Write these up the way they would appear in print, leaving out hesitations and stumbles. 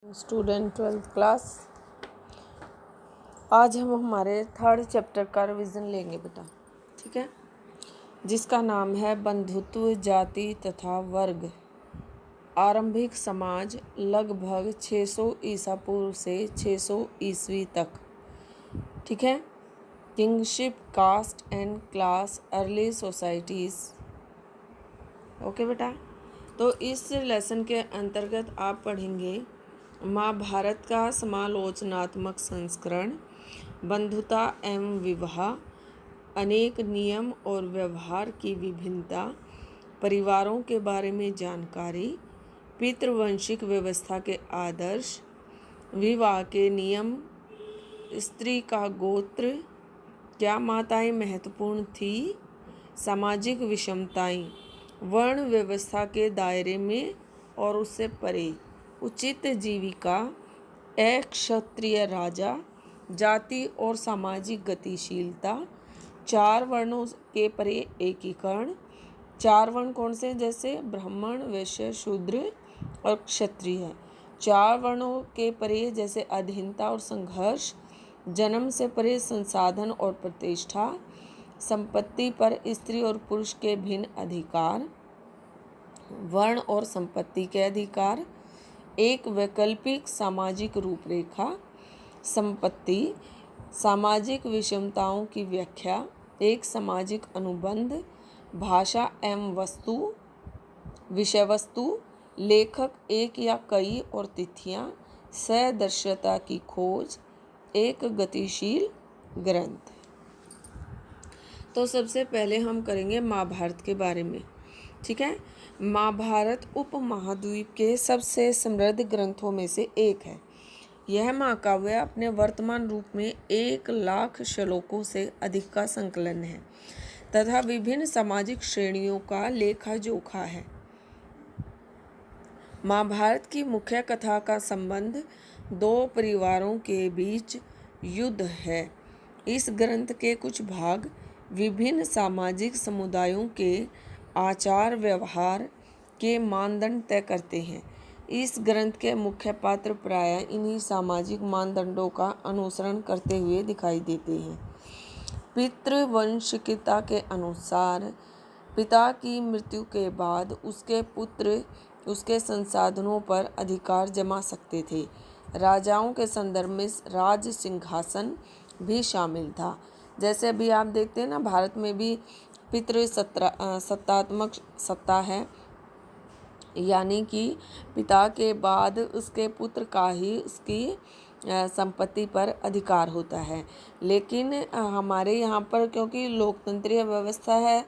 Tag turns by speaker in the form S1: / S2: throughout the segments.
S1: Student 12th class. आज हम हमारे 3rd चैप्टर का रिवीजन लेंगे बेटा, ठीक है, जिसका नाम है बंधुत्व, जाति तथा वर्ग। आरंभिक समाज लगभग 600 ईसा पूर्व से 600 ईस्वी तक, ठीक है। Kingship, caste and class, early societies. Okay बेटा, तो इस लेसन के अंतर्गत आप पढ़ेंगे महाभारत का समालोचनात्मक संस्करण, बंधुता एवं विवाह, अनेक नियम और व्यवहार की विभिन्नता, परिवारों के बारे में जानकारी, पितृवंशिक व्यवस्था के आदर्श, विवाह के नियम, स्त्री का गोत्र, क्या माताएं महत्वपूर्ण थी, सामाजिक विषमताएं, वर्ण व्यवस्था के दायरे में और उससे परे, उचित जीविका, क्षत्रिय राजा, जाति और सामाजिक गतिशीलता, 4 वर्णों के परे एकीकरण। 4 वर्ण कौन से, जैसे ब्राह्मण, वैश्य, शूद्र और क्षत्रिय। 4 वर्णों के परे जैसे अधीनता और संघर्ष, जन्म से परे संसाधन और प्रतिष्ठा, संपत्ति पर स्त्री और पुरुष के भिन्न अधिकार, वर्ण और संपत्ति के अधिकार, एक वैकल्पिक सामाजिक रूपरेखा, संपत्ति, सामाजिक विषमताओं की व्याख्या, एक सामाजिक अनुबंध, भाषा एवं वस्तु, विषय वस्तु, लेखक एक या कई और तिथियां, सदृश्यता की खोज, एक गतिशील ग्रंथ। तो सबसे पहले हम करेंगे महाभारत के बारे में, ठीक है। महाभारत उपमहाद्वीप के सबसे समृद्ध ग्रंथों में से एक है। यह महाकाव्य अपने वर्तमान रूप में 1,00,000 श्लोकों से अधिक का संकलन है तथा विभिन्न सामाजिक श्रेणियों का लेखा जोखा है। महाभारत की मुख्य कथा का संबंध 2 परिवारों के बीच युद्ध है। इस ग्रंथ के कुछ भाग विभिन्न सामाजिक समुदायों के आचार व्यवहार के मानदंड तय करते हैं। इस ग्रंथ के मुख्य पात्र प्रायः इन्हीं सामाजिक मानदंडों का अनुसरण करते हुए दिखाई देते हैं। पितृवंशिकता के अनुसार पिता की मृत्यु के बाद उसके पुत्र उसके संसाधनों पर अधिकार जमा सकते थे। राजाओं के संदर्भ में राज सिंहासन भी शामिल था। जैसे अभी आप देखते हैं ना, भारत में भी सत्तात्मक सत्ता है, यानी कि पिता के बाद उसके पुत्र का ही उसकी संपत्ति पर अधिकार होता है। लेकिन हमारे यहाँ पर क्योंकि लोकतंत्रीय व्यवस्था है,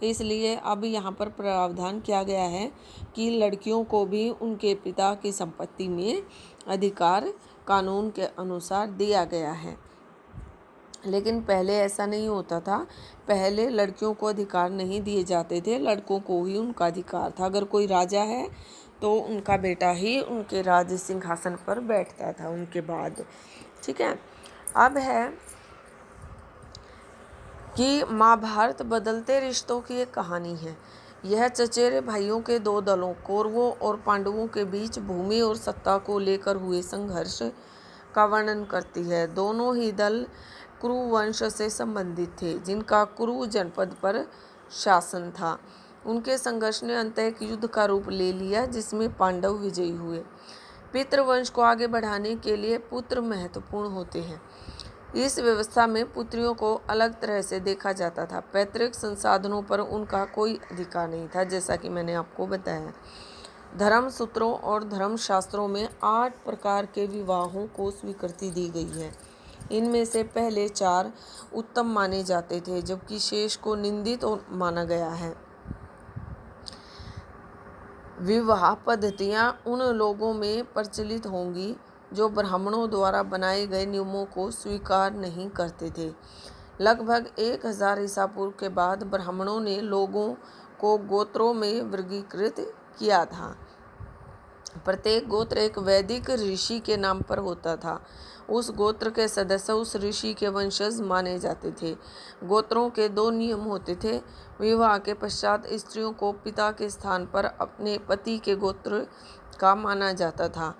S1: इसलिए अब यहाँ पर प्रावधान किया गया है कि लड़कियों को भी उनके पिता की संपत्ति में अधिकार कानून के अनुसार दिया गया है। लेकिन पहले ऐसा नहीं होता था। पहले लड़कियों को अधिकार नहीं दिए जाते थे, लड़कों को ही उनका अधिकार था। अगर कोई राजा है तो उनका बेटा ही उनके राज सिंहासन पर बैठता था उनके बाद, ठीक है। अब है कि महाभारत बदलते रिश्तों की एक कहानी है। यह चचेरे भाइयों के 2 दलों, कौरवों और पांडवों के बीच भूमि और सत्ता को लेकर हुए संघर्ष का वर्णन करती है। दोनों ही दल कुरु वंश से संबंधित थे, जिनका कुरु जनपद पर शासन था। उनके संघर्ष ने अंत एक युद्ध का रूप ले लिया, जिसमें पांडव विजयी हुए। पितृवंश को आगे बढ़ाने के लिए पुत्र महत्वपूर्ण होते हैं। इस व्यवस्था में पुत्रियों को अलग तरह से देखा जाता था। पैतृक संसाधनों पर उनका कोई अधिकार नहीं था, जैसा कि मैंने आपको बताया। धर्म सूत्रों और धर्म शास्त्रों में 8 प्रकार के विवाहों को स्वीकृति दी गई है। इनमें से पहले 4 उत्तम माने जाते थे, जबकि शेष को निंदित माना गया है। विवाह पद्धतियां उन लोगों में प्रचलित होंगी जो ब्राह्मणों द्वारा बनाए गए नियमों को स्वीकार नहीं करते थे। लगभग 1000 ईसा पूर्व के बाद ब्राह्मणों ने लोगों को गोत्रों में वर्गीकृत किया था। प्रत्येक गोत्र एक वैदिक ऋषि के नाम पर होता था। उस गोत्र के सदस्य उस ऋषि के वंशज माने जाते थे। गोत्रों के 2 नियम होते थे। विवाह के पश्चात स्त्रियों को पिता के स्थान पर अपने पति के गोत्र का माना जाता था।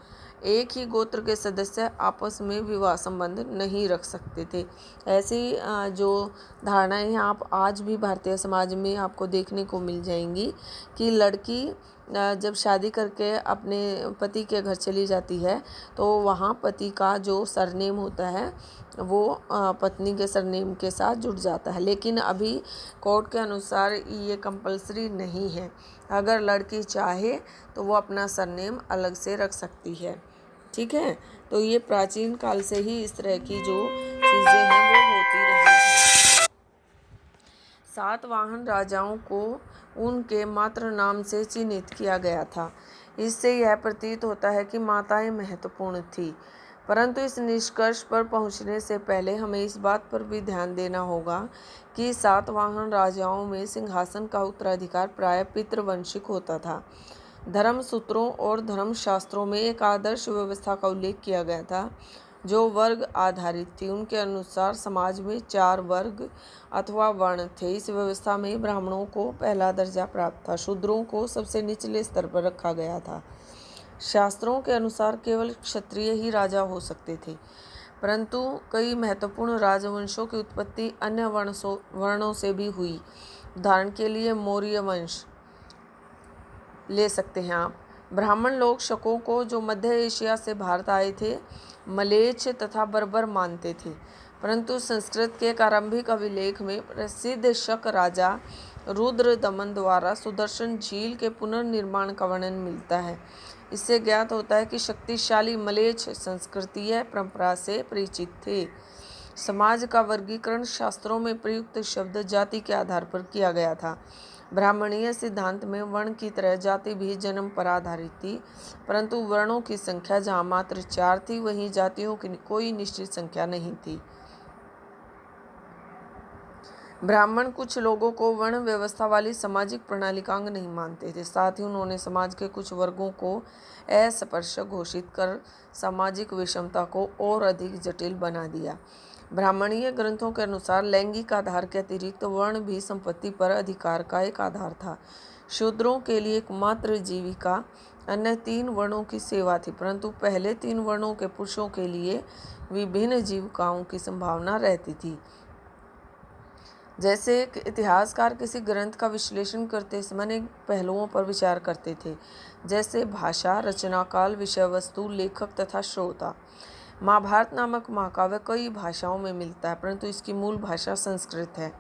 S1: एक ही गोत्र के सदस्य आपस में विवाह संबंध नहीं रख सकते थे। ऐसी जो धारणाएं हैं आप आज भी भारतीय समाज में आपको देखने को मिल जाएंगी कि लड़की जब शादी करके अपने पति के घर चली जाती है तो वहाँ पति का जो सरनेम होता है वो पत्नी के सरनेम के साथ जुड़ जाता है। लेकिन अभी कोर्ट के अनुसार ये कंपलसरी नहीं है। अगर लड़की चाहे तो वो अपना सरनेम अलग से रख सकती है। ठीक है, तो ये प्राचीन काल से ही इस तरह की जो चीज़ें हैं वो होती रही हैं। सातवाहन राजाओं को उनके मातृ नाम से चिन्हित किया गया था। इससे यह प्रतीत होता है कि माताएं महत्वपूर्ण थी, परंतु इस निष्कर्ष पर पहुंचने से पहले हमें इस बात पर भी ध्यान देना होगा कि सातवाहन राजाओं में सिंहासन का उत्तराधिकार प्रायः पितृवंशिक होता था। धर्म सूत्रों और धर्मशास्त्रों में एक आदर्श व्यवस्था का उल्लेख किया गया था जो वर्ग आधारित थी। उनके अनुसार समाज में 4 वर्ग अथवा वर्ण थे। इस व्यवस्था में ब्राह्मणों को पहला दर्जा प्राप्त था, शूद्रों को सबसे निचले स्तर पर रखा गया था। शास्त्रों के अनुसार केवल क्षत्रिय ही राजा हो सकते थे, परंतु कई महत्वपूर्ण राजवंशों की उत्पत्ति अन्य वर्णों से भी हुई। उदाहरण के लिए मौर्य वंश ले सकते हैं आप। ब्राह्मण लोग शकों को, जो मध्य एशिया से भारत आए थे, मलेच्छ तथा बर्बर मानते थे, परंतु संस्कृत के एक आरंभिक अभिलेख में प्रसिद्ध शक राजा रुद्र दमन द्वारा सुदर्शन झील के पुनर्निर्माण का वर्णन मिलता है। इससे ज्ञात होता है कि शक्तिशाली मलेच्छ संस्कृतीय परंपरा से परिचित थे। समाज का वर्गीकरण शास्त्रों में प्रयुक्त शब्द जाति के आधार पर किया गया था। ब्राह्मणीय सिद्धांत में वर्ण की तरह जाति भी जन्म पर आधारित थी, परंतु वर्णों की संख्या जहाँ मात्र 4 थी, वहीं जातियों की कोई निश्चित संख्या नहीं थी। ब्राह्मण कुछ लोगों को वर्ण व्यवस्था वाली सामाजिक प्रणाली का अंग नहीं मानते थे। साथ ही उन्होंने समाज के कुछ वर्गों को अस्पृश्य घोषित कर सामाजिक विषमता को और अधिक जटिल बना दिया। ब्राह्मणीय ग्रंथों के अनुसार लैंगिक आधार के अतिरिक्त वर्ण भी संपत्ति पर अधिकार का एक आधार था। शूद्रों के लिए एकमात्र जीविका अन्य 3 वर्णों की सेवा थी, परंतु पहले 3 वर्णों के पुरुषों के लिए विभिन्न जीविकाओं की संभावना रहती थी। जैसे एक इतिहासकार किसी ग्रंथ का विश्लेषण करते समय अनेक पहलुओं पर विचार करते थे, जैसे भाषा, रचनाकाल, विषय वस्तु, लेखक तथा श्रोता। महाभारत नामक महाकाव्य कई भाषाओं में मिलता है, परंतु इसकी मूल भाषा संस्कृत है।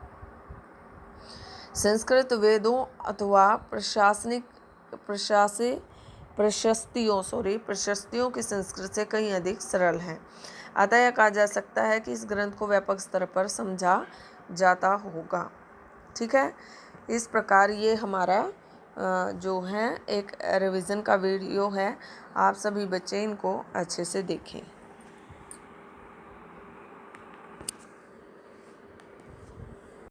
S1: संस्कृत वेदों अथवा प्रशस्तियों की संस्कृत से कहीं अधिक सरल है। अतः यह कहा जा सकता है कि इस ग्रंथ को व्यापक स्तर पर समझा जाता होगा। ठीक है, इस प्रकार ये हमारा जो है एक रिवीजन का वीडियो है। आप सभी बच्चे इनको अच्छे से देखें।